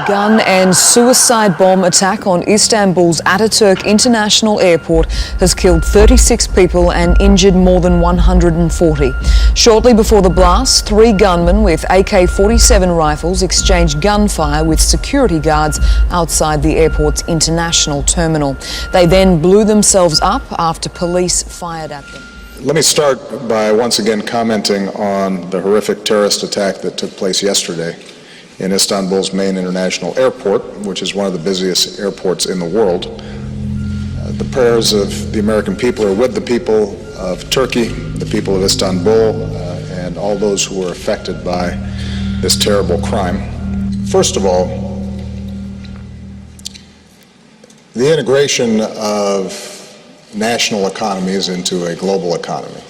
Gun and suicide bomb attack on Istanbul's Ataturk International Airport has killed 36 people and injured more than 140. Shortly before the blast, 3 gunmen with AK-47 rifles exchanged gunfire with security guards outside the airport's international terminal. They then blew themselves up after police fired at them. Let me start by once again commenting on the horrific terrorist attack that took place yesterday in Istanbul's main international airport, which is one of the busiest airports in the world. The prayers of the American people are with the people of Turkey, the people of Istanbul, and all those who were affected by this terrible crime. First of all, the integration of national economies into a global economy,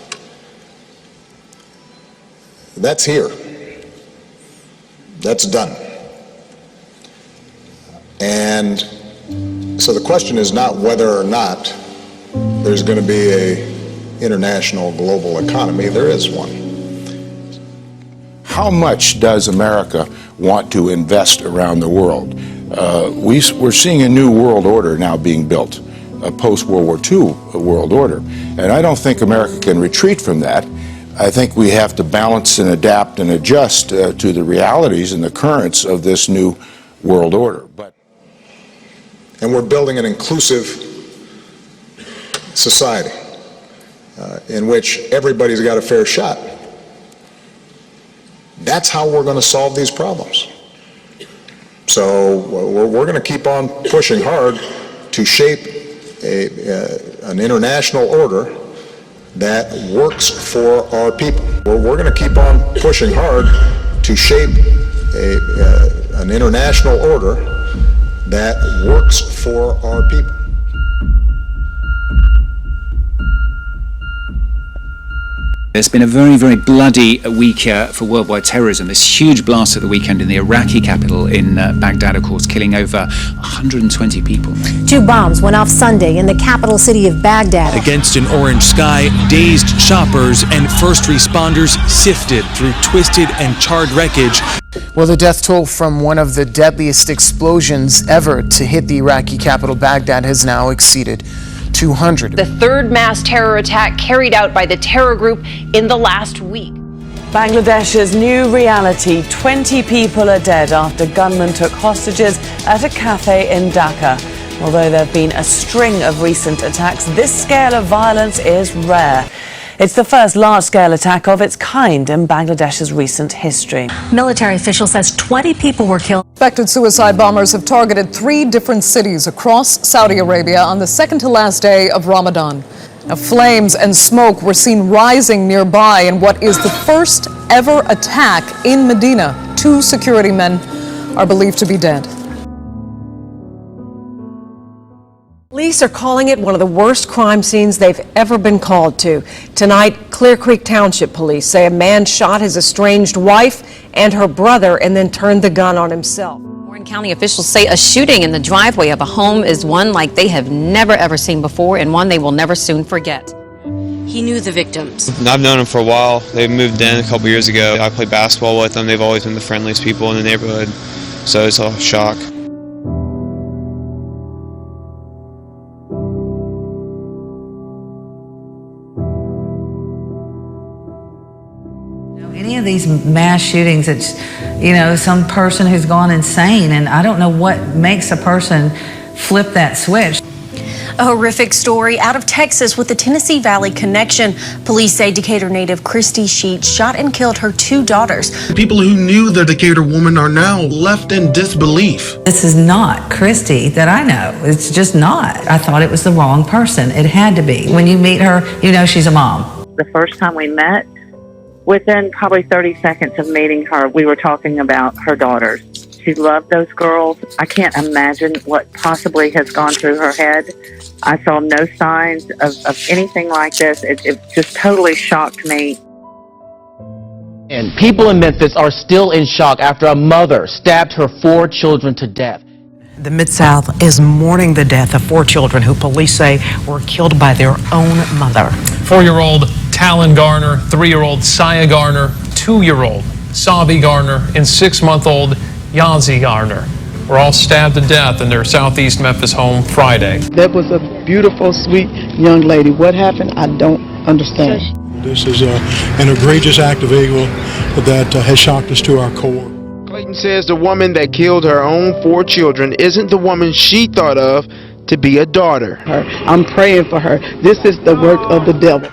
that's here. That's done. And so the question is not whether or not there's going to be an international global economy. There is one. How much does America want to invest around the world? We're seeing a new world order now being built, a post-World War II world order. And I don't think America can retreat from that. I think we have to balance and adapt and adjust to the realities and the currents of this new world order. And we're building an inclusive society in which everybody's got a fair shot. That's how we're going to solve these problems. So we're going to keep on pushing hard to shape an international order that works for our people. We're going to keep on pushing hard to shape an international order that works for our people. It's been a very, very bloody week for worldwide terrorism. This huge blast at the weekend in the Iraqi capital in Baghdad, of course, killing over 120 people. 2 bombs went off Sunday in the capital city of Baghdad. Against an orange sky, dazed shoppers and first responders sifted through twisted and charred wreckage. Well, the death toll from one of the deadliest explosions ever to hit the Iraqi capital Baghdad has now exceeded 200. The third mass terror attack carried out by the terror group in the last week. Bangladesh's new reality. 20 people are dead after gunmen took hostages at a cafe in Dhaka. Although there have been a string of recent attacks, this scale of violence is rare. It's the first large-scale attack of its kind in Bangladesh's recent history. Military official says 20 people were killed. Suspected suicide bombers have targeted 3 different cities across Saudi Arabia on the second to last day of Ramadan. Now, flames and smoke were seen rising nearby in what is the first ever attack in Medina. 2 security men are believed to be dead. Police are calling it one of the worst crime scenes they've ever been called to. Tonight, Clear Creek Township police say a man shot his estranged wife and her brother and then turned the gun on himself. Warren County officials say a shooting in the driveway of a home is one like they have never ever seen before and one they will never soon forget. He knew the victims. I've known them for a while. They moved in a couple years ago. I played basketball with them. They've always been the friendliest people in the neighborhood, so it's a shock. Any of these mass shootings, it's, some person who's gone insane, and I don't know what makes a person flip that switch. A horrific story out of Texas with the Tennessee Valley connection. Police say Decatur native Christy Sheets shot and killed her 2 daughters. People who knew the Decatur woman are now left in disbelief. This is not Christy that I know. It's just not. I thought it was the wrong person. It had to be. When you meet her, you know she's a mom. The first time we met, within probably 30 seconds of meeting her, we were talking about her daughters. She loved those girls. I can't imagine what possibly has gone through her head. I saw no signs of anything like this. It just totally shocked me. And people in Memphis are still in shock after a mother stabbed her 4 children to death. The Mid-South is mourning the death of 4 children who police say were killed by their own mother. 4-year-old Talon Garner, 3-year-old Saya Garner, 2-year-old Savi Garner, and 6-month-old Yazi Garner. were all stabbed to death in their southeast Memphis home Friday. That was a beautiful, sweet young lady. What happened, I don't understand. This is an egregious act of evil that has shocked us to our core. Clayton says the woman that killed her own 4 children isn't the woman she thought of to be a daughter. I'm praying for her. This is the work of the devil.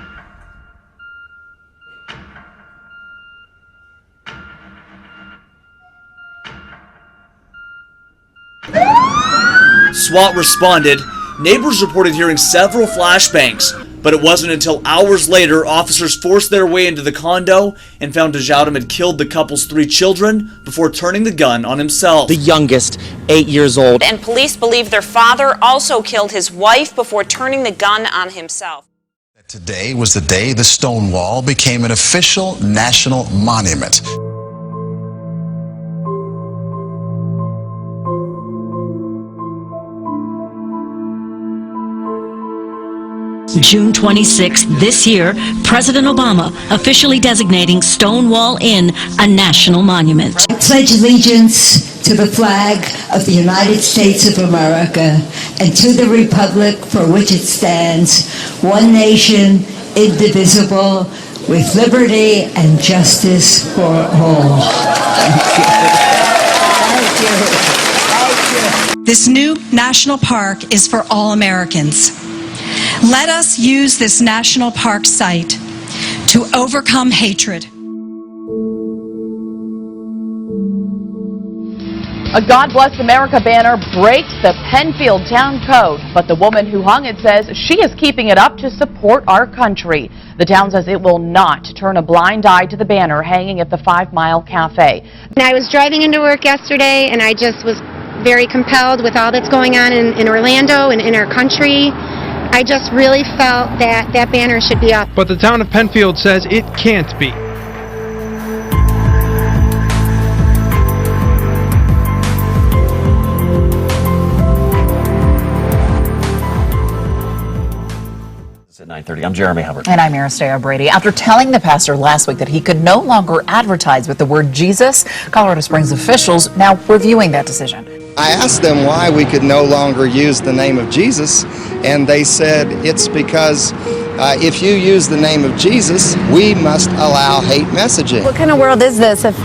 SWAT responded. Neighbors reported hearing several flashbangs, but it wasn't until hours later officers forced their way into the condo and found Dejaudim had killed the couple's 3 children before turning the gun on himself. The youngest, 8 years old. And police believe their father also killed his wife before turning the gun on himself. Today was the day the stone wall became an official national monument. June 26th this year, President Obama officially designating Stonewall Inn a national monument. I pledge allegiance to the flag of the United States of America and to the republic for which it stands, one nation, indivisible, with liberty and justice for all. Thank you. This new national park is for all Americans. Let us use this national park site to overcome hatred. A God Bless America banner breaks the Penfield town code, but the woman who hung it says she is keeping it up to support our country. The town says it will not turn a blind eye to the banner hanging at the 5 Mile Cafe. I was driving into work yesterday and I just was very compelled with all that's going on in Orlando and in our country. I just really felt that that banner should be up. But the town of Penfield says it can't be. At 9:30, I'm Jeremy Hubbard. And I'm Aristeo Brady. After telling the pastor last week that he could no longer advertise with the word Jesus, Colorado Springs officials now reviewing that decision. I asked them why we could no longer use the name of Jesus, and they said it's because if you use the name of Jesus, we must allow hate messaging. What kind of world is this if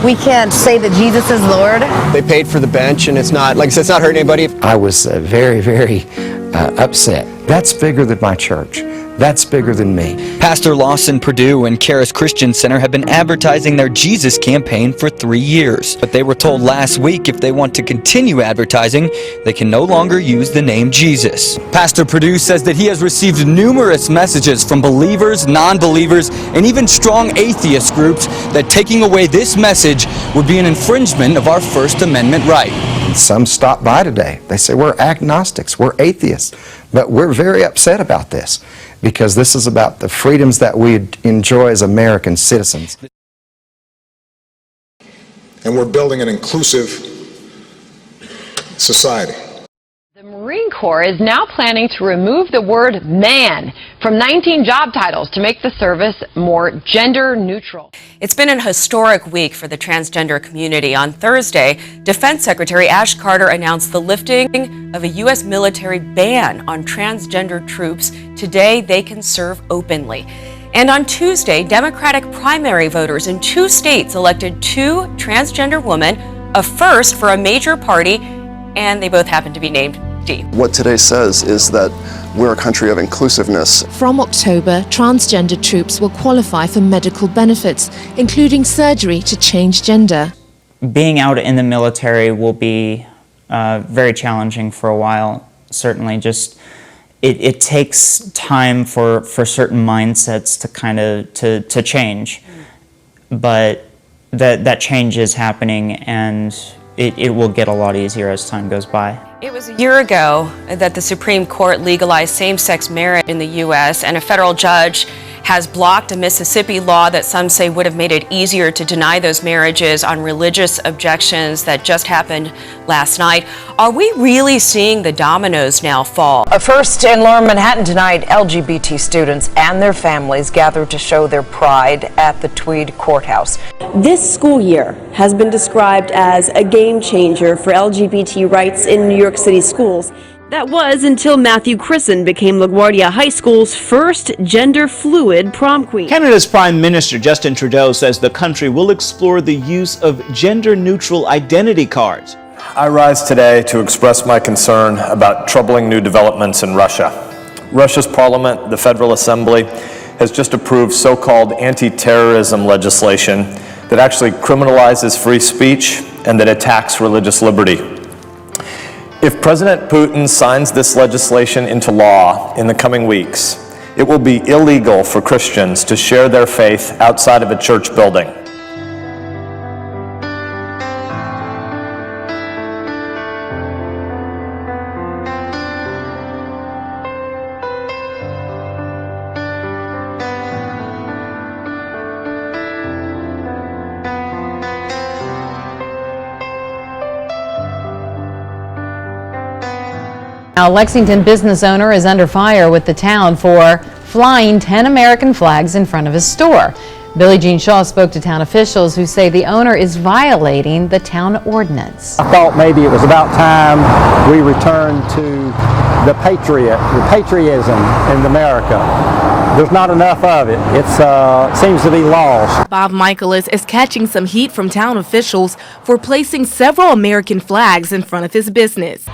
we can't say that Jesus is Lord? They paid for the bench, and it's not, like I said, it's not hurting anybody. I was very, very upset. That's bigger than my church. That's bigger than me. Pastor Lawson Purdue and Charis Christian Center have been advertising their Jesus campaign for 3 years. But they were told last week if they want to continue advertising, they can no longer use the name Jesus. Pastor Purdue says that he has received numerous messages from believers, non-believers, and even strong atheist groups that taking away this message would be an infringement of our First Amendment right. Some stop by today. They say we're agnostics, we're atheists, but we're very upset about this because this is about the freedoms that we enjoy as American citizens. And we're building an inclusive society. The Marine Corps is now planning to remove the word man from 19 job titles to make the service more gender neutral. It's been an historic week for the transgender community. On Thursday, Defense Secretary Ash Carter announced the lifting of a U.S. military ban on transgender troops. Today, they can serve openly. And on Tuesday, Democratic primary voters in 2 states elected 2 transgender women, a first for a major party, and they both happen to be named D. What today says is that we're a country of inclusiveness. From October, transgender troops will qualify for medical benefits, including surgery to change gender. Being out in the military will be very challenging for a while, certainly. Just it takes time for certain mindsets to kind of to change, but that change is happening, and it will get a lot easier as time goes by. It was a year ago that the Supreme Court legalized same-sex marriage in the U.S., and a federal judge has blocked a Mississippi law that some say would have made it easier to deny those marriages on religious objections that just happened last night. Are we really seeing the dominoes now fall? A first in Lower Manhattan tonight, LGBT students and their families gathered to show their pride at the Tweed Courthouse. This school year has been described as a game changer for LGBT rights in New York City schools. That was until Matthew Chrisson became LaGuardia High School's first gender-fluid prom queen. Canada's Prime Minister Justin Trudeau says the country will explore the use of gender-neutral identity cards. I rise today to express my concern about troubling new developments in Russia. Russia's parliament, the Federal Assembly, has just approved so-called anti-terrorism legislation that actually criminalizes free speech and that attacks religious liberty. If President Putin signs this legislation into law in the coming weeks, it will be illegal for Christians to share their faith outside of a church building. A Lexington business owner is under fire with the town for flying 10 American flags in front of his store. Billie Jean Shaw spoke to town officials who say the owner is violating the town ordinance. I thought maybe it was about time we returned to the patriotism in America. There's not enough of it. It seems to be lost. Bob Michaelis is catching some heat from town officials for placing several American flags in front of his business.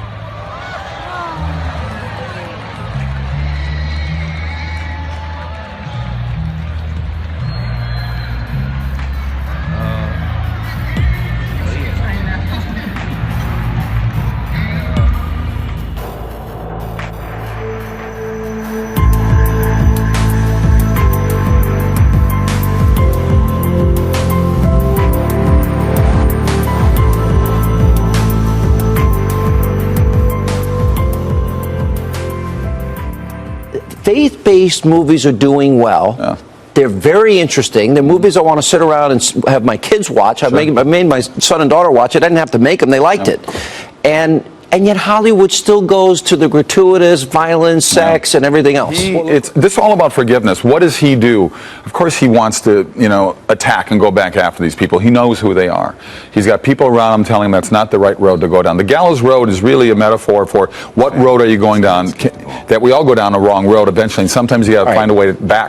Faith-based movies are doing well. They're very interesting. They're movies I want to sit around and have my kids watch. I made my son and daughter watch it. I didn't have to make them. They liked it. And yet Hollywood still goes to the gratuitous violence, sex, and everything else. This is all about forgiveness. What does he do? Of course he wants to, attack and go back after these people. He knows who they are. He's got people around him telling him that's not the right road to go down. The gallows road is really a metaphor for what road are you going down, that we all go down a wrong road eventually, and sometimes you got to find a way back.